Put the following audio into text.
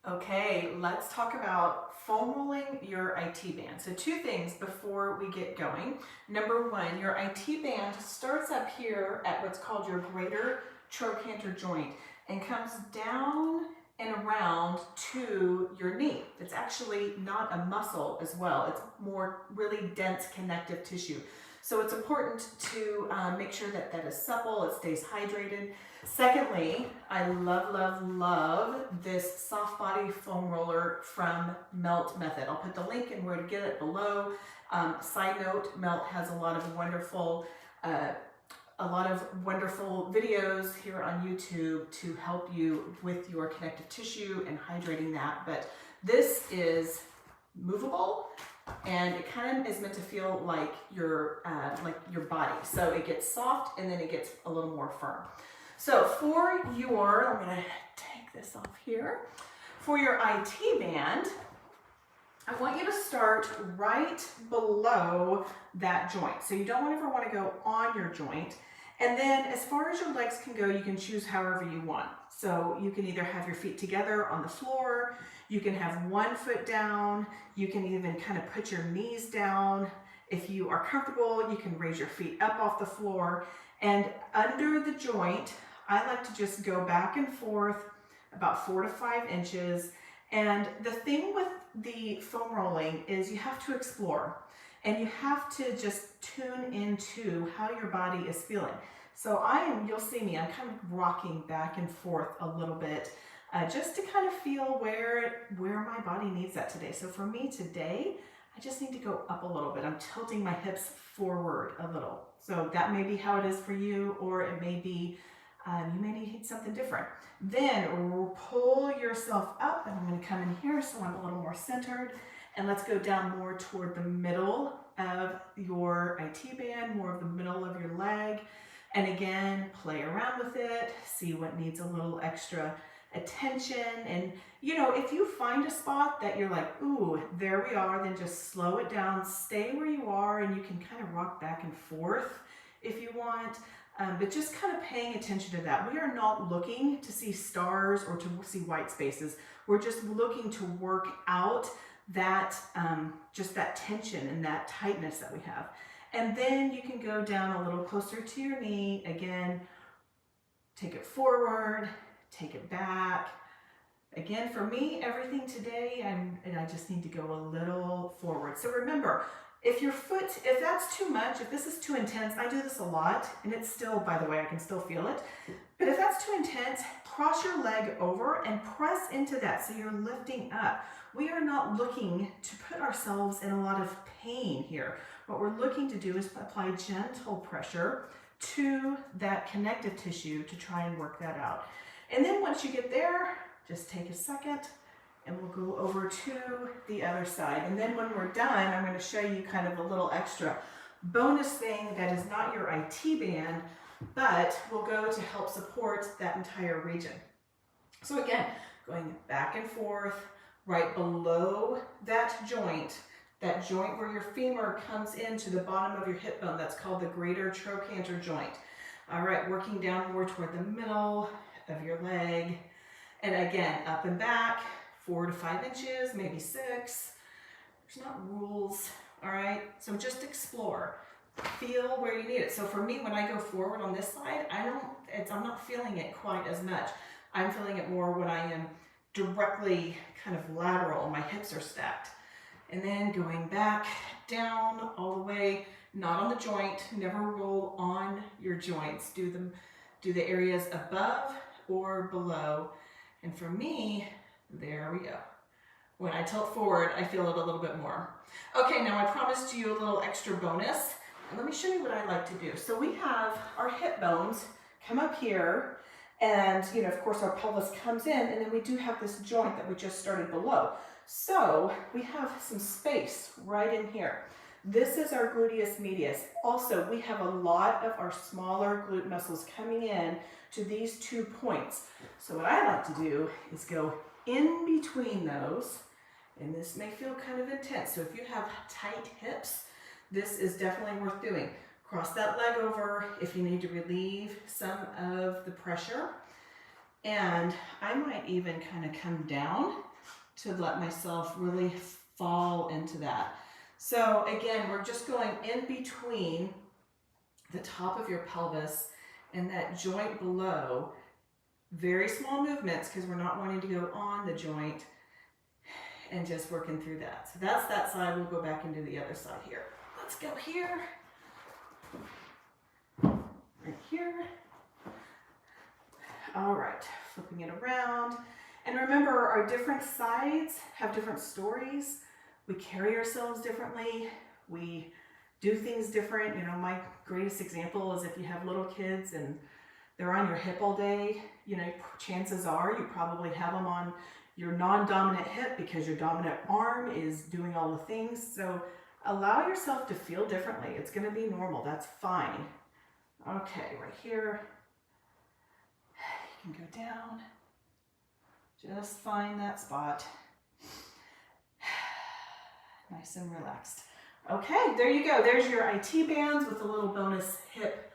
Okay, let's talk about foam rolling your IT band. So two things before we get going. Number one, your IT band starts up here at what's called your greater trochanter joint and comes down and around to your knee. It's actually not a muscle as well. It's more really dense connective tissue. So it's important to make sure that that is supple, it stays hydrated. Secondly, I love this soft body foam roller from Melt Method. I'll put the link in where to get it below. Side note, Melt has a lot of wonderful videos here on YouTube to help you with your connective tissue and hydrating that. But this is movable, and it kind of is meant to feel like your body. So it gets soft and then it gets a little more firm. So for your, I'm going to take this off here. For your IT band, I want you to start right below that joint. So you don't ever want to go on your joint. And then as far as your legs can go, you can choose however you want. So you can either have your feet together on the floor, you can have one foot down, you can even kind of put your knees down. If you are comfortable, you can raise your feet up off the floor. And under the joint, I like to just go back and forth about 4 to 5 inches. And the thing with the foam rolling is you have to explore and you have to just tune into how your body is feeling. So you'll see me, I'm kind of rocking back and forth a little bit just to kind of feel where my body needs that today. So for me today, I just need to go up a little bit. I'm tilting my hips forward a little. So that may be how it is for you, or it may be, you may need something different. Then pull yourself up, and I'm going to come in here so I'm a little more centered. And let's go down more toward the middle of your IT band, more of the middle of your leg. And again, play around with it, see what needs a little extra attention. And you know, if you find a spot that you're like, ooh, there we are, then just slow it down, stay where you are, and you can kind of rock back and forth if you want. But just kind of paying attention to that. We are not looking to see stars or to see white spaces. We're just looking to work out that, just that tension and that tightness that we have. And then you can go down a little closer to your knee. Again, take it forward, take it back. Again, for me, everything today, I just need to go a little forward. So remember, if that's too much, if this is too intense, I do this a lot, and it's still, by the way, I can still feel it. But if that's too intense, cross your leg over and press into that so you're lifting up. We are not looking to put ourselves in a lot of pain here. What we're looking to do is apply gentle pressure to that connective tissue to try and work that out. And then once you get there, just take a second and we'll go over to the other side. And then when we're done, I'm going to show you kind of a little extra bonus thing that is not your IT band, but will go to help support that entire region. So again, going back and forth, right below that joint where your femur comes into the bottom of your hip bone, that's called the greater trochanter joint. All right, working down more toward the middle of your leg. And again, up and back, 4 to 5 inches, maybe 6. There's not rules, all right? So just explore. Feel where you need it. So for me, when I go forward on this side, I'm not feeling it quite as much. I'm feeling it more when I am directly kind of lateral. My hips are stacked. And then going back down all the way, not on the joint, never roll on your joints. Do the areas above or below. And for me, there we go. When I tilt forward, I feel it a little bit more. Okay, now I promised you a little extra bonus. And let me show you what I like to do. So we have our hip bones come up here, and you know, of course, our pelvis comes in, and then we do have this joint that we just started below. So we have some space right in here. This is our gluteus medius. Also, we have a lot of our smaller glute muscles coming in to these 2 points. So what I like to do is go in between those, and this may feel kind of intense. So if you have tight hips, this is definitely worth doing. Cross that leg over if you need to relieve some of the pressure. And I might even kind of come down to let myself really fall into that. So again, we're just going in between the top of your pelvis and that joint below. Very small movements because we're not wanting to go on the joint, and just working through that. So that's that side. We'll go back into the other side here. Let's go here. Right here. All right, flipping it around. And remember, our different sides have different stories. We carry ourselves differently. We do things different. You know, my greatest example is if you have little kids and they're on your hip all day, you know, chances are you probably have them on your non-dominant hip because your dominant arm is doing all the things. So allow yourself to feel differently. It's going to be normal. That's fine. Okay, right here. You can go down. Just find that spot. Nice and relaxed. Okay, there you go. There's your IT bands with a little bonus hip